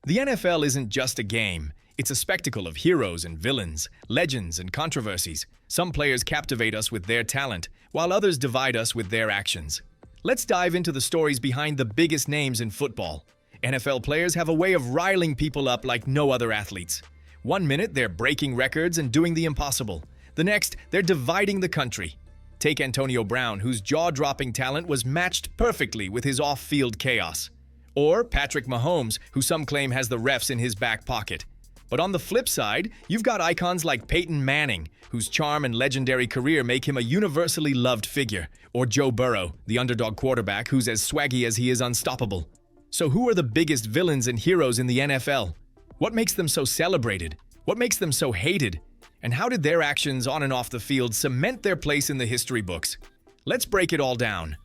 The NFL isn't just a game. It's a spectacle of heroes and villains, legends and controversies. Some players captivate us with their talent, while others divide us with their actions. Let's dive into the stories behind the biggest names in football. NFL players have a way of riling people up like no other athletes. One minute, they're breaking records and doing the impossible. The next, they're dividing the country. Take Antonio Brown, whose jaw-dropping talent was matched perfectly with his off-field chaos. Or Patrick Mahomes, who some claim has the refs in his back pocket. But on the flip side, you've got icons like Peyton Manning, whose charm and legendary career make him a universally loved figure. Or Joe Burrow, the underdog quarterback who's as swaggy as he is unstoppable. So who are the biggest villains and heroes in the NFL? What makes them so celebrated? What makes them so hated? And how did their actions on and off the field cement their place in the history books? Let's break it all down.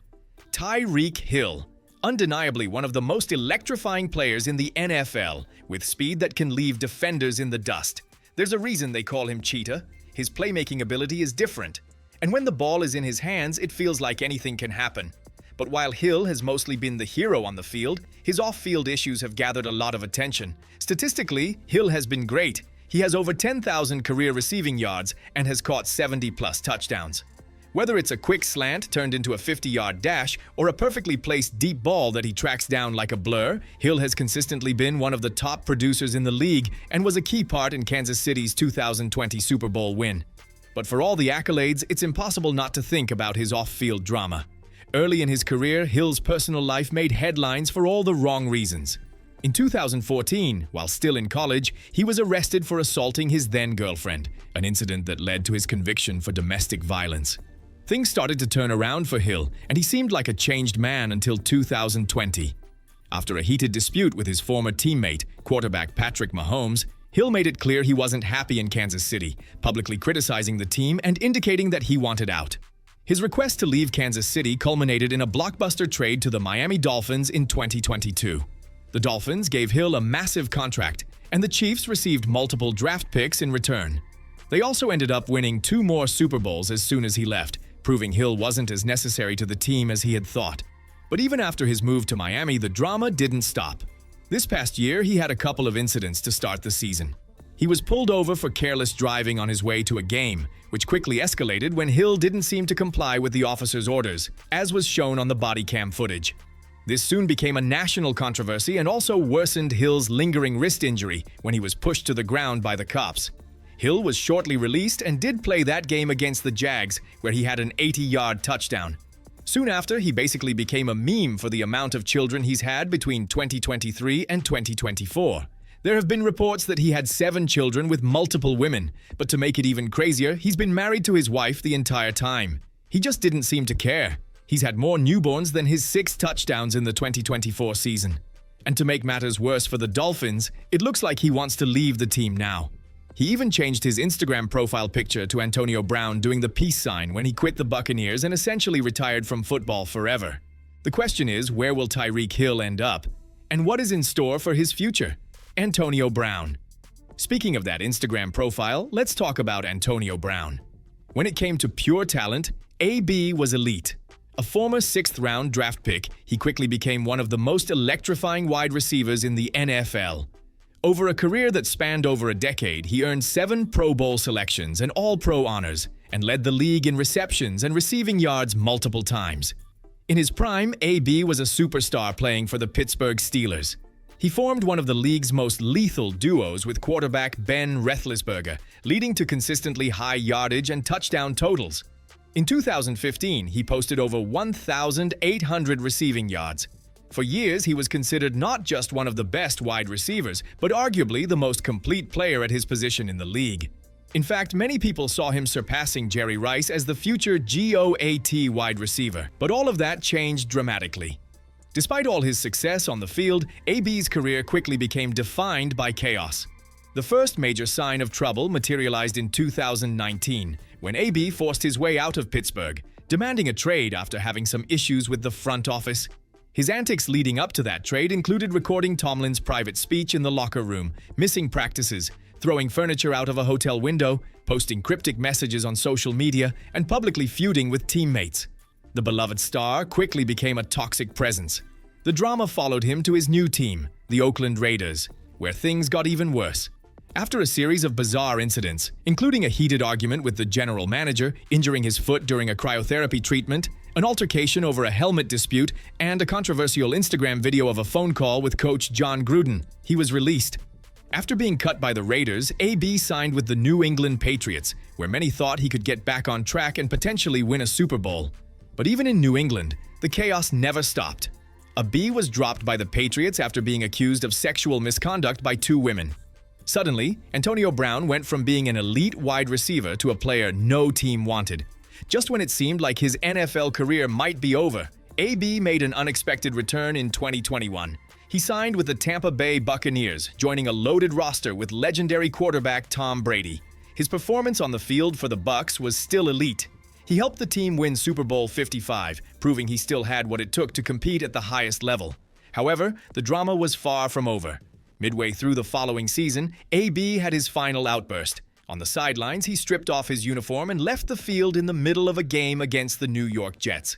Tyreek Hill. Undeniably one of the most electrifying players in the NFL, with speed that can leave defenders in the dust. There's a reason they call him Cheetah. His playmaking ability is different. And when the ball is in his hands, it feels like anything can happen. But while Hill has mostly been the hero on the field, his off-field issues have gathered a lot of attention. Statistically, Hill has been great. He has over 10,000 career receiving yards and has caught 70-plus touchdowns. Whether it's a quick slant turned into a 50-yard dash or a perfectly placed deep ball that he tracks down like a blur, Hill has consistently been one of the top producers in the league and was a key part in Kansas City's 2020 Super Bowl win. But for all the accolades, it's impossible not to think about his off-field drama. Early in his career, Hill's personal life made headlines for all the wrong reasons. In 2014, while still in college, he was arrested for assaulting his then-girlfriend, an incident that led to his conviction for domestic violence. Things started to turn around for Hill, and he seemed like a changed man until 2020. After a heated dispute with his former teammate, quarterback Patrick Mahomes, Hill made it clear he wasn't happy in Kansas City, publicly criticizing the team and indicating that he wanted out. His request to leave Kansas City culminated in a blockbuster trade to the Miami Dolphins in 2022. The Dolphins gave Hill a massive contract, and the Chiefs received multiple draft picks in return. They also ended up winning 2 more Super Bowls as soon as he left, proving Hill wasn't as necessary to the team as he had thought. But even after his move to Miami, the drama didn't stop. This past year, he had a couple of incidents to start the season. He was pulled over for careless driving on his way to a game, which quickly escalated when Hill didn't seem to comply with the officer's orders, as was shown on the body cam footage. This soon became a national controversy and also worsened Hill's lingering wrist injury when he was pushed to the ground by the cops. Hill was shortly released and did play that game against the Jags, where he had an 80-yard touchdown. Soon after, he basically became a meme for the amount of children he's had between 2023 and 2024. There have been reports that he had 7 children with multiple women, but to make it even crazier, he's been married to his wife the entire time. He just didn't seem to care. He's had more newborns than his 6 touchdowns in the 2024 season. And to make matters worse for the Dolphins, it looks like he wants to leave the team now. He even changed his Instagram profile picture to Antonio Brown doing the peace sign when he quit the Buccaneers and essentially retired from football forever. The question is, where will Tyreek Hill end up? And what is in store for his future? Antonio Brown. Speaking of that Instagram profile, let's talk about Antonio Brown. When it came to pure talent, AB was elite. A former 6th-round draft pick, he quickly became one of the most electrifying wide receivers in the NFL. Over a career that spanned over a decade, he earned 7 Pro Bowl selections and All-Pro honors, and led the league in receptions and receiving yards multiple times. In his prime, AB was a superstar playing for the Pittsburgh Steelers. He formed one of the league's most lethal duos with quarterback Ben Roethlisberger, leading to consistently high yardage and touchdown totals. In 2015, he posted over 1,800 receiving yards. For years, he was considered not just one of the best wide receivers, but arguably the most complete player at his position in the league. In fact, many people saw him surpassing Jerry Rice as the future GOAT wide receiver, but all of that changed dramatically. Despite all his success on the field, AB's career quickly became defined by chaos. The first major sign of trouble materialized in 2019, when AB forced his way out of Pittsburgh, demanding a trade after having some issues with the front office. His antics leading up to that trade included recording Tomlin's private speech in the locker room, missing practices, throwing furniture out of a hotel window, posting cryptic messages on social media, and publicly feuding with teammates. The beloved star quickly became a toxic presence. The drama followed him to his new team, the Oakland Raiders. where things got even worse. After a series of bizarre incidents, including a heated argument with the general manager, injuring his foot during a cryotherapy treatment, an altercation over a helmet dispute, and a controversial Instagram video of a phone call with coach John Gruden, he was released. After being cut by the Raiders, AB signed with the New England Patriots, where many thought he could get back on track and potentially win a Super Bowl. But even in New England, the chaos never stopped. AB was dropped by the Patriots after being accused of sexual misconduct by two women. Suddenly, Antonio Brown went from being an elite wide receiver to a player no team wanted. Just when it seemed like his NFL career might be over, AB made an unexpected return in 2021. He signed with the Tampa Bay Buccaneers, joining a loaded roster with legendary quarterback Tom Brady. His performance on the field for the Bucs was still elite. He helped the team win Super Bowl 55, proving he still had what it took to compete at the highest level. However, the drama was far from over. Midway through the following season, AB had his final outburst. On the sidelines, he stripped off his uniform and left the field in the middle of a game against the New York Jets.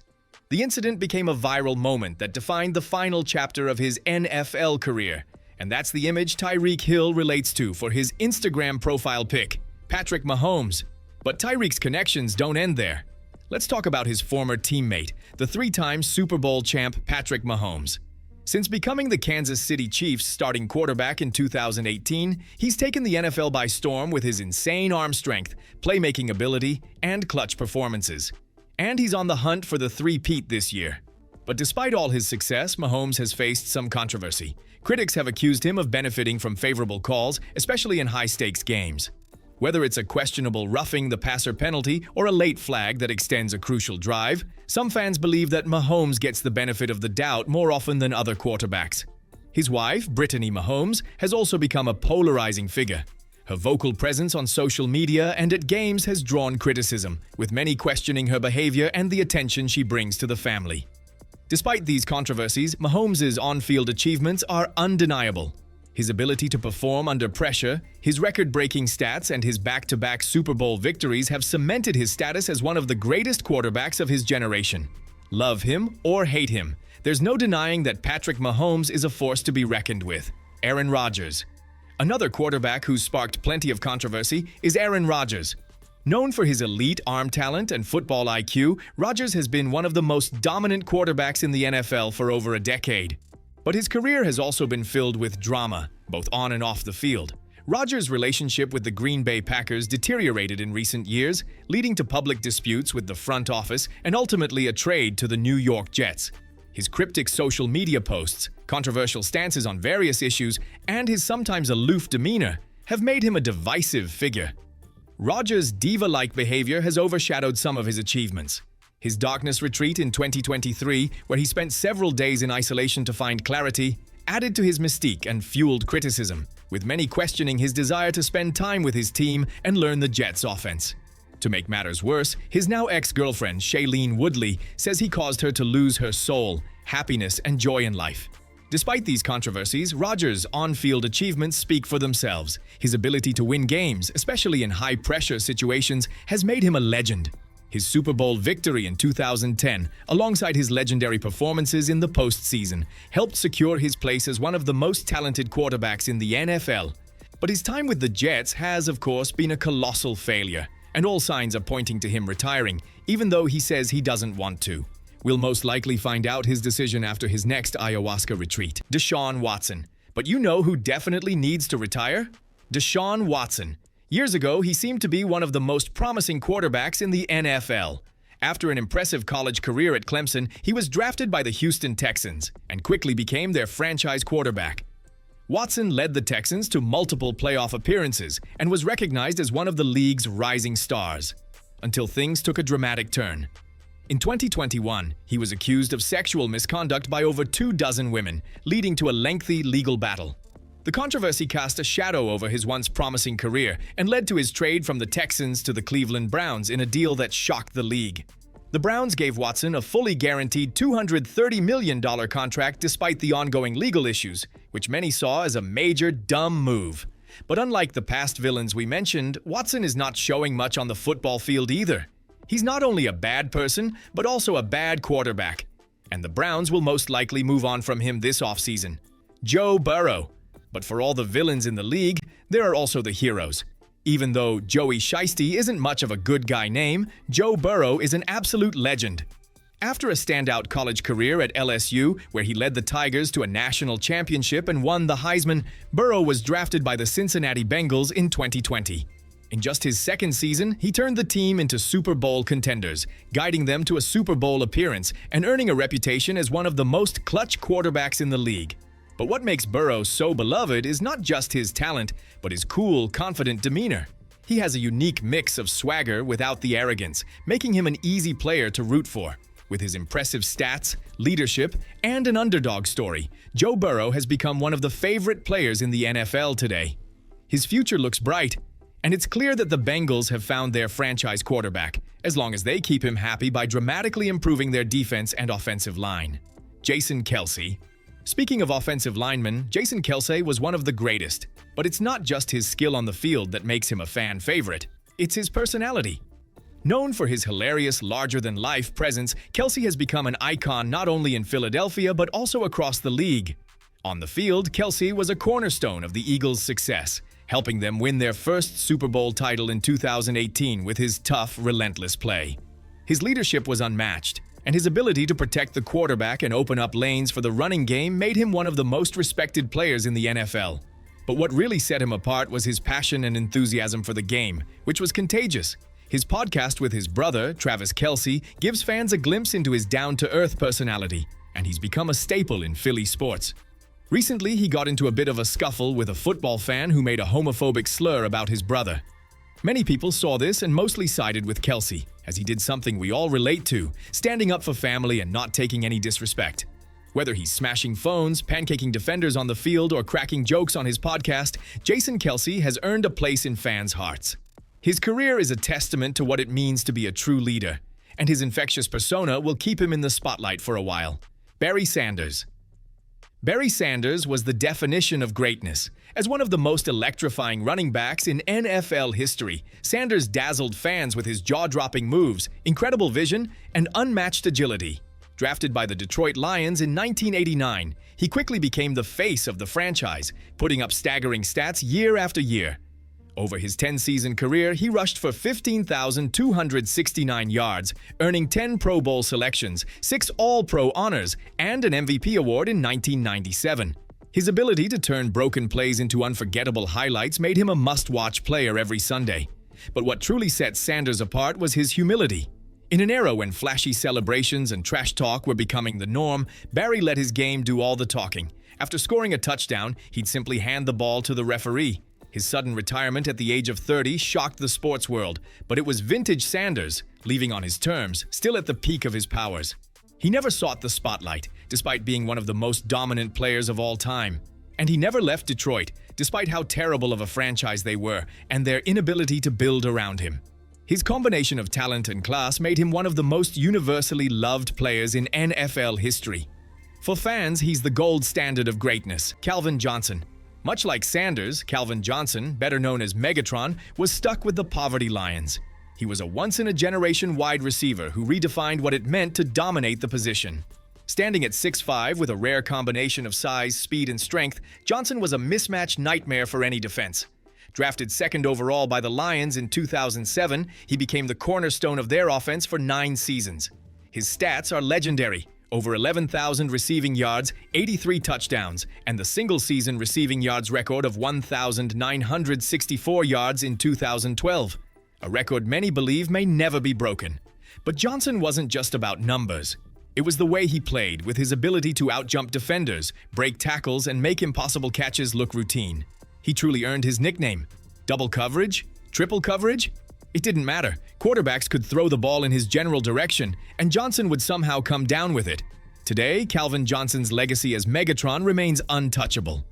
The incident became a viral moment that defined the final chapter of his NFL career, and that's the image Tyreek Hill relates to for his Instagram profile pic, Patrick Mahomes. But Tyreek's connections don't end there. Let's talk about his former teammate, the three-time Super Bowl champ Patrick Mahomes. Since becoming the Kansas City Chiefs' starting quarterback in 2018, he's taken the NFL by storm with his insane arm strength, playmaking ability, and clutch performances. And he's on the hunt for the three-peat this year. But despite all his success, Mahomes has faced some controversy. Critics have accused him of benefiting from favorable calls, especially in high-stakes games. Whether it's a questionable roughing the passer penalty or a late flag that extends a crucial drive, some fans believe that Mahomes gets the benefit of the doubt more often than other quarterbacks. His wife, Brittany Mahomes, has also become a polarizing figure. Her vocal presence on social media and at games has drawn criticism, with many questioning her behavior and the attention she brings to the family. Despite these controversies, Mahomes' on-field achievements are undeniable. His ability to perform under pressure, his record-breaking stats, and his back-to-back Super Bowl victories have cemented his status as one of the greatest quarterbacks of his generation. Love him or hate him, there's no denying that Patrick Mahomes is a force to be reckoned with. Aaron Rodgers. Another quarterback who's sparked plenty of controversy is Aaron Rodgers. Known for his elite arm talent and football IQ, Rodgers has been one of the most dominant quarterbacks in the NFL for over a decade. But his career has also been filled with drama, both on and off the field. Rodgers' relationship with the Green Bay Packers deteriorated in recent years, leading to public disputes with the front office and ultimately a trade to the New York Jets. His cryptic social media posts, controversial stances on various issues, and his sometimes aloof demeanor have made him a divisive figure. Rodgers' diva-like behavior has overshadowed some of his achievements. His darkness retreat in 2023, where he spent several days in isolation to find clarity, added to his mystique and fueled criticism, with many questioning his desire to spend time with his team and learn the Jets' offense. To make matters worse, his now ex-girlfriend, Shailene Woodley, says he caused her to lose her soul, happiness, and joy in life. Despite these controversies, Rodgers' on-field achievements speak for themselves. His ability to win games, especially in high-pressure situations, has made him a legend. His Super Bowl victory in 2010, alongside his legendary performances in the postseason, helped secure his place as one of the most talented quarterbacks in the NFL. But his time with the Jets has, of course, been a colossal failure, and all signs are pointing to him retiring, even though he says he doesn't want to. We'll most likely find out his decision after his next ayahuasca retreat. Deshaun Watson. But you know who definitely needs to retire? Deshaun Watson. Years ago, he seemed to be one of the most promising quarterbacks in the NFL. After an impressive college career at Clemson, he was drafted by the Houston Texans and quickly became their franchise quarterback. Watson led the Texans to multiple playoff appearances and was recognized as one of the league's rising stars, until things took a dramatic turn. In 2021, he was accused of sexual misconduct by over 24 women, leading to a lengthy legal battle. The controversy cast a shadow over his once promising career and led to his trade from the Texans to the Cleveland Browns in a deal that shocked the league. The Browns gave Watson a fully guaranteed $230 million contract despite the ongoing legal issues, which many saw as a major dumb move. But unlike the past villains we mentioned, Watson is not showing much on the football field either. He's not only a bad person, but also a bad quarterback. And the Browns will most likely move on from him this offseason. Joe Burrow. But for all the villains in the league, there are also the heroes. Even though Joey Sheisty isn't much of a good guy name, Joe Burrow is an absolute legend. After a standout college career at LSU, where he led the Tigers to a national championship and won the Heisman, Burrow was drafted by the Cincinnati Bengals in 2020. In just his second season, he turned the team into Super Bowl contenders, guiding them to a Super Bowl appearance and earning a reputation as one of the most clutch quarterbacks in the league. But what makes Burrow so beloved is not just his talent, but his cool, confident demeanor. He has a unique mix of swagger without the arrogance, making him an easy player to root for. With his impressive stats, leadership, and an underdog story, Joe Burrow has become one of the favorite players in the NFL today. His future looks bright, and it's clear that the Bengals have found their franchise quarterback, as long as they keep him happy by dramatically improving their defense and offensive line. Jason Kelce. Speaking of offensive linemen, Jason Kelce was one of the greatest. But it's not just his skill on the field that makes him a fan favorite. It's his personality. Known for his hilarious, larger-than-life presence, Kelce has become an icon not only in Philadelphia but also across the league. On the field, Kelce was a cornerstone of the Eagles' success, helping them win their first Super Bowl title in 2018 with his tough, relentless play. His leadership was unmatched, and his ability to protect the quarterback and open up lanes for the running game made him one of the most respected players in the NFL. But what really set him apart was his passion and enthusiasm for the game, which was contagious. His podcast with his brother, Travis Kelce, gives fans a glimpse into his down-to-earth personality, and he's become a staple in Philly sports. Recently, he got into a bit of a scuffle with a football fan who made a homophobic slur about his brother. Many people saw this and mostly sided with Kelce, as he did something we all relate to, standing up for family and not taking any disrespect. Whether he's smashing phones, pancaking defenders on the field, or cracking jokes on his podcast, Jason Kelce has earned a place in fans' hearts. His career is a testament to what it means to be a true leader, and his infectious persona will keep him in the spotlight for a while. Barry Sanders. Barry Sanders was the definition of greatness. As one of the most electrifying running backs in NFL history, Sanders dazzled fans with his jaw-dropping moves, incredible vision, and unmatched agility. Drafted by the Detroit Lions in 1989, he quickly became the face of the franchise, putting up staggering stats year after year. Over his 10-season career, he rushed for 15,269 yards, earning 10 Pro Bowl selections, 6 All-Pro honors, and an MVP award in 1997. His ability to turn broken plays into unforgettable highlights made him a must-watch player every Sunday. But what truly set Sanders apart was his humility. In an era when flashy celebrations and trash talk were becoming the norm, Barry let his game do all the talking. After scoring a touchdown, he'd simply hand the ball to the referee. His sudden retirement at the age of 30 shocked the sports world, but it was vintage Sanders, leaving on his terms, still at the peak of his powers. He never sought the spotlight, despite being one of the most dominant players of all time. And he never left Detroit, despite how terrible of a franchise they were and their inability to build around him. His combination of talent and class made him one of the most universally loved players in NFL history. For fans, he's the gold standard of greatness. Calvin Johnson. Much like Sanders, Calvin Johnson, better known as Megatron, was stuck with the Poverty Lions. He was a once-in-a-generation wide receiver who redefined what it meant to dominate the position. Standing at 6'5" with a rare combination of size, speed, and strength, Johnson was a mismatch nightmare for any defense. Drafted second overall by the Lions in 2007, he became the cornerstone of their offense for 9 seasons. His stats are legendary. Over 11,000 receiving yards, 83 touchdowns, and the single-season receiving yards record of 1,964 yards in 2012. A record many believe may never be broken. But Johnson wasn't just about numbers. It was the way he played, with his ability to outjump defenders, break tackles, and make impossible catches look routine. He truly earned his nickname. Double coverage? Triple coverage? It didn't matter. Quarterbacks could throw the ball in his general direction, and Johnson would somehow come down with it. Today, Calvin Johnson's legacy as Megatron remains untouchable.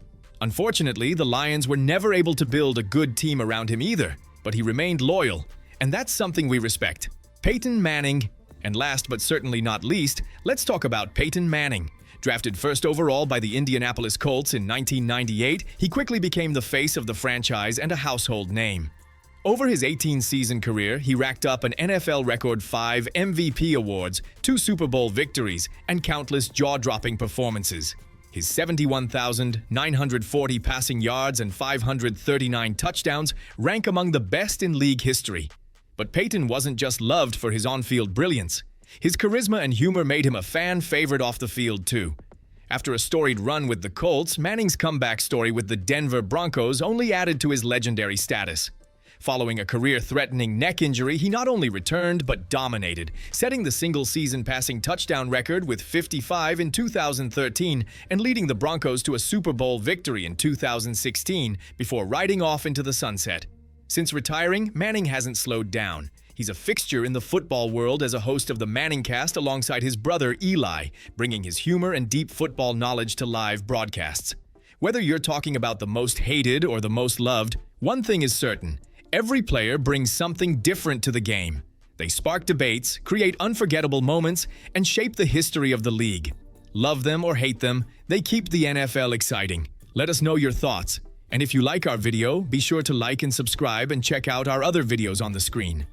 Unfortunately, the Lions were never able to build a good team around him either, but he remained loyal, and that's something we respect. Peyton Manning. And last but certainly not least, let's talk about Peyton Manning. Drafted first overall by the Indianapolis Colts in 1998, he quickly became the face of the franchise and a household name. Over his 18-season career, he racked up an NFL record 5 MVP awards, 2 Super Bowl victories, and countless jaw-dropping performances. His 71,940 passing yards and 539 touchdowns rank among the best in league history. But Peyton wasn't just loved for his on-field brilliance. His charisma and humor made him a fan favorite off the field, too. After a storied run with the Colts, Manning's comeback story with the Denver Broncos only added to his legendary status. Following a career-threatening neck injury, he not only returned but dominated, setting the single-season passing touchdown record with 55 in 2013 and leading the Broncos to a Super Bowl victory in 2016 before riding off into the sunset. Since retiring, Manning hasn't slowed down. He's a fixture in the football world as a host of the Manningcast alongside his brother Eli, bringing his humor and deep football knowledge to live broadcasts. Whether you're talking about the most hated or the most loved, one thing is certain. Every player brings something different to the game. They spark debates, create unforgettable moments, and shape the history of the league. Love them or hate them, they keep the NFL exciting. Let us know your thoughts. And if you like our video, be sure to like and subscribe and check out our other videos on the screen.